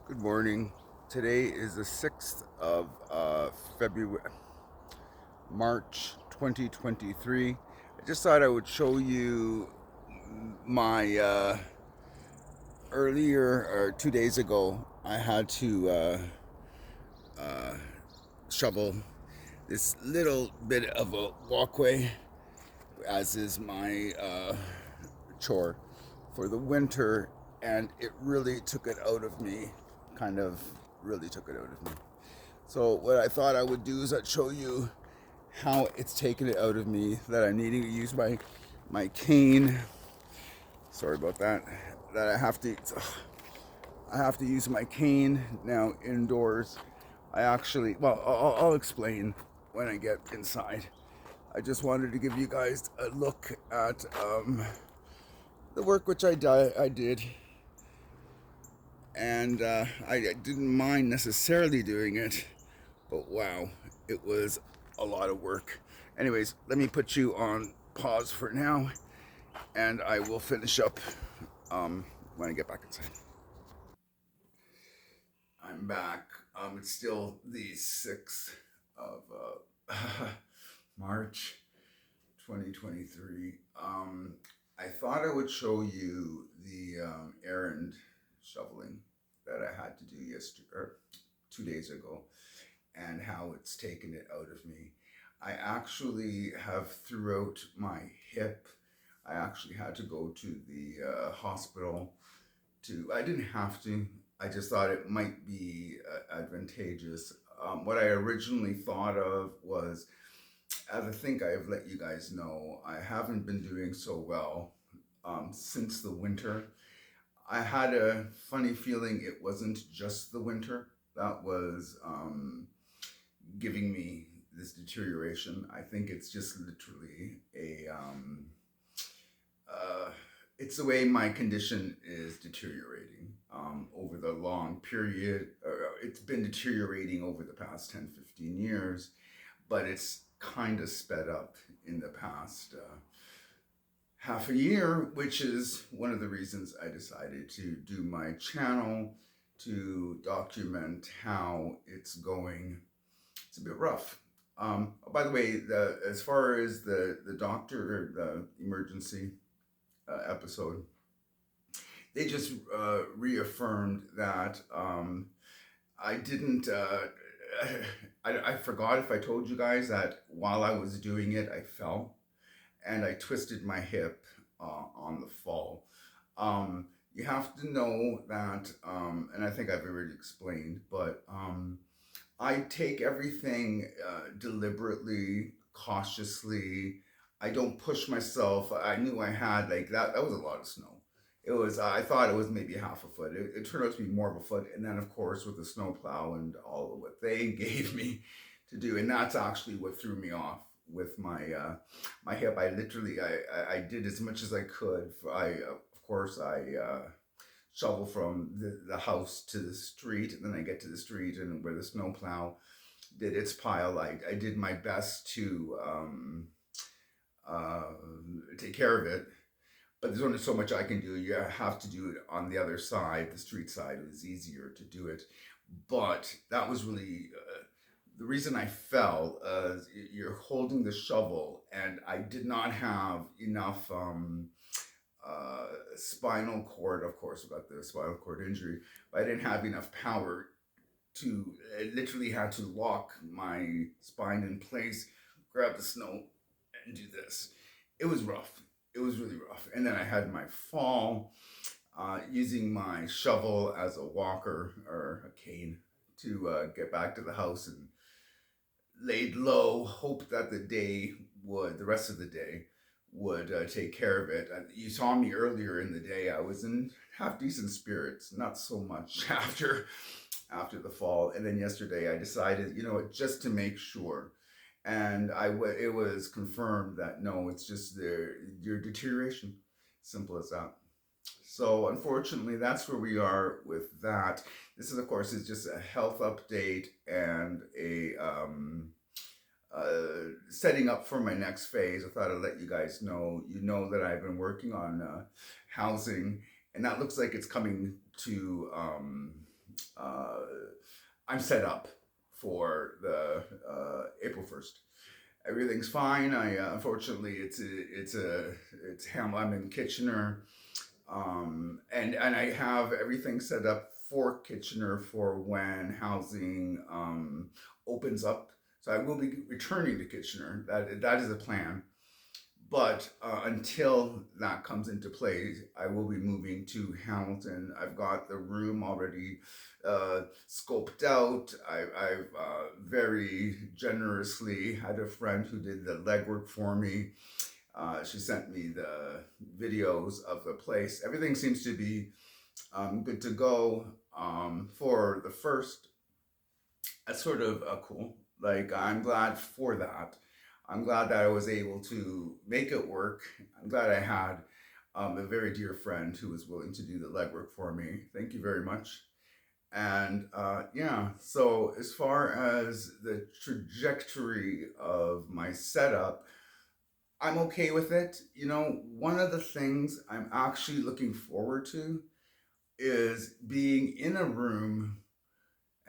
Good morning. Today is the 6th of February, March 2023. I just thought I would show you my earlier, or 2 days ago, I had to uh, shovel this little bit of a walkway, as is my chore for the winter, and it really took it out of me. Kind of really took it out of me. So what I thought I would do is I'd show you how it's taken it out of me that I'm needing to use my cane. Sorry about that. That I have to use my cane now indoors. I'll explain when I get inside. I just wanted to give you guys a look at the work which I did, and I didn't mind necessarily doing it, but wow, it was a lot of work. Anyways, let me put you on pause for now, and I will finish up when I get back inside. I'm back. It's still the 6th of March 2023. I thought I would show you the errand shoveling that I had to do yesterday, or 2 days ago, and how it's taken it out of me. I actually have throughout my hip. I actually had to go to the hospital to. I didn't have to. I just thought it might be advantageous. What I originally thought of was, as I think I've let you guys know, I haven't been doing so well since the winter. I had a funny feeling it wasn't just the winter that was giving me this deterioration. I think it's just literally uh, it's the way my condition is deteriorating over the long period. It's been deteriorating over the past 10, 15 years, but it's kind of sped up in the past half a year, which is one of the reasons I decided to do my channel to document how it's going. It's a bit rough. By the way, as far as the doctor, the emergency episode, they just reaffirmed that I didn't. I forgot if I told you guys that while I was doing it, I fell and I twisted my hip on the fall. You have to know that, and I think I've already explained, but I take everything deliberately, cautiously. I don't push myself. I knew I had like that. That was a lot of snow. It was. I thought it was maybe half a foot. It turned out to be more of a foot. And then, of course, with the snowplow and all of what they gave me to do, and that's actually what threw me off with my hip. I literally I did as much as I could. Of course I shovel from the house to the street, and then I get to the street and where the snowplow did its pile. I did my best to uh, take care of it, but there's only so much I can do. You have to do it on the other side, the street side. It was easier to do it, but that was really the reason I fell. You're holding the shovel, and I did not have enough spinal cord. Of course, about the spinal cord injury, but I didn't have enough power to. I literally had to lock my spine in place, grab the snow, and do this. It was rough. It was really rough. And then I had my fall using my shovel as a walker or a cane to get back to the house, and laid low, hoped that the rest of the day would take care of it. You saw me earlier in the day. I was in half decent spirits, not so much after the fall. And then yesterday I decided, just to make sure. And it was confirmed that no, it's just your deterioration. Simple as that. So unfortunately, that's where we are with that. This is, of course, is just a health update and a setting up for my next phase. I thought I'd let you guys know. You know that I've been working on housing, and that looks like it's coming to I'm set up for the April 1st. Everything's fine. I unfortunately it's I'm in Kitchener, and I have everything set up for Kitchener for when housing opens up. So I will be returning to Kitchener. That is a plan. But until that comes into play, I will be moving to Hamilton. I've got the room already scoped out. I've very generously had a friend who did the legwork for me. She sent me the videos of the place. Everything seems to be good to go for the first. That's sort of cool. Like, I'm glad for that. I'm glad that I was able to make it work. I'm glad I had a very dear friend who was willing to do the legwork for me. Thank you very much. And yeah, so as far as the trajectory of my setup, I'm okay with it. You know, one of the things I'm actually looking forward to is being in a room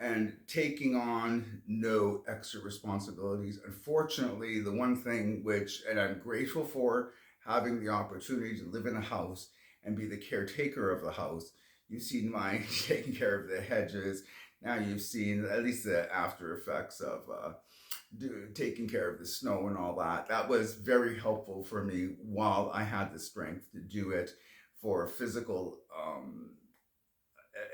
and taking on no extra responsibilities. Unfortunately, the one thing which, and I'm grateful for having the opportunity to live in a house and be the caretaker of the house. You've seen my taking care of the hedges. Now you've seen at least the after effects of taking care of the snow and all that. That was very helpful for me while I had the strength to do it for physical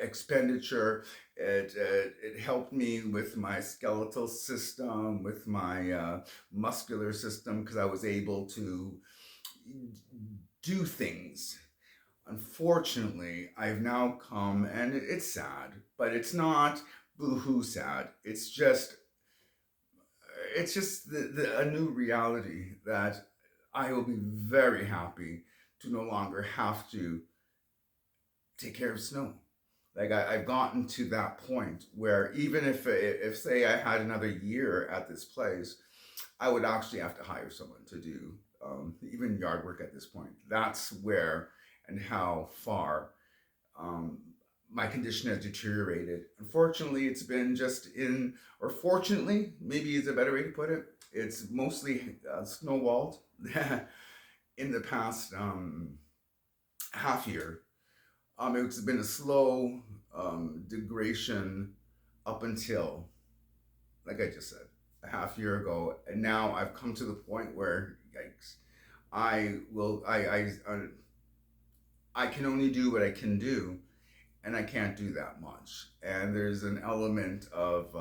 expenditure. It helped me with my skeletal system, with my muscular system, because I was able to do things. Unfortunately, I've now come, and it's sad, but it's not boohoo sad. It's just a new reality that I will be very happy to no longer have to take care of snow. Like, I've gotten to that point where even if say I had another year at this place, I would actually have to hire someone to do even yard work at this point. That's where and how far um, my condition has deteriorated. Unfortunately, it's been or fortunately, maybe is a better way to put it. It's mostly snowballed in the past half year. It's been a slow degradation up until, like I just said, a half year ago, and now I've come to the point where, yikes, I will, I can only do what I can do, and I can't do that much. And there's an element of,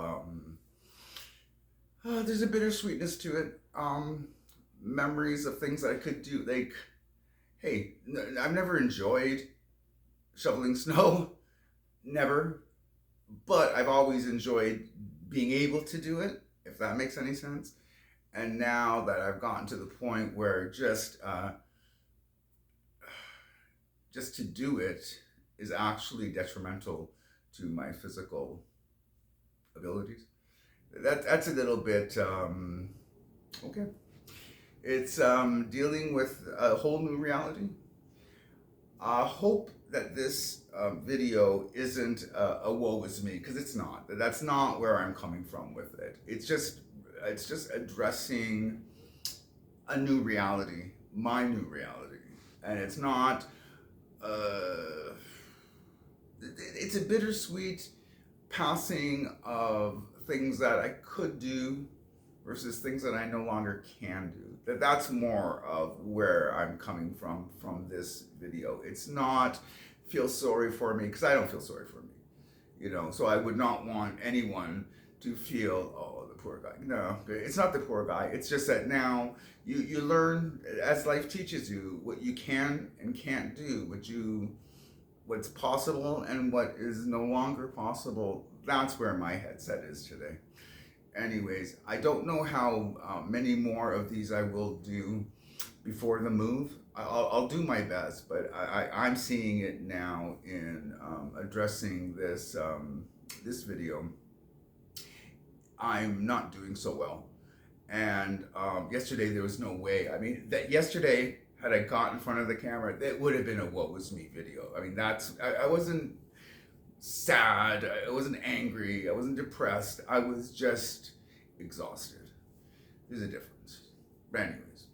there's a bittersweetness to it. Memories of things that I could do, like, hey, I've never enjoyed shoveling snow, never, but I've always enjoyed being able to do it, if that makes any sense. And now that I've gotten to the point where just to do it is actually detrimental to my physical abilities. That's a little bit okay. It's dealing with a whole new reality. I hope that this video isn't a woe is me, because it's not. That's not where I'm coming from with it. It's just addressing a new reality, my new reality, and it's not. Uh, it's a bittersweet passing of things that I could do versus things that I no longer can do. That's more of where I'm coming from this video. It's not feel sorry for me, because I don't feel sorry for me. So I would not want anyone to feel, oh, the poor guy. No, it's not the poor guy. It's just that now you learn as life teaches you what you can and can't do, what's possible and what is no longer possible. That's where my headset is today. Anyways, I don't know how many more of these I will do before the move. I'll do my best, but I'm seeing it now in addressing this video. I'm not doing so well. And yesterday there was no way. I mean, that yesterday, had I got in front of the camera, it would have been a what was me video. I mean, I wasn't sad. I wasn't angry. I wasn't depressed. I was just exhausted. There's a difference. But anyways,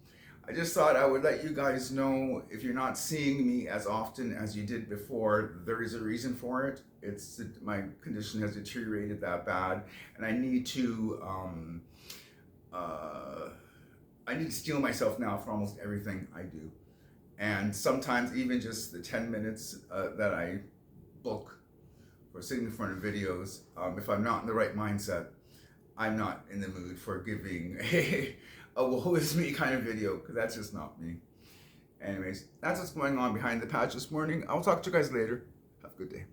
I just thought I would let you guys know, if you're not seeing me as often as you did before, there is a reason for it. It's that my condition has deteriorated that bad, and I need to steel myself now for almost everything I do. And sometimes even just the 10 minutes that I book for sitting in front of videos, if I'm not in the right mindset, I'm not in the mood for giving a woe is me kind of video, because that's just not me. Anyways, that's what's going on behind the patch this morning. I'll talk to you guys later. Have a good day.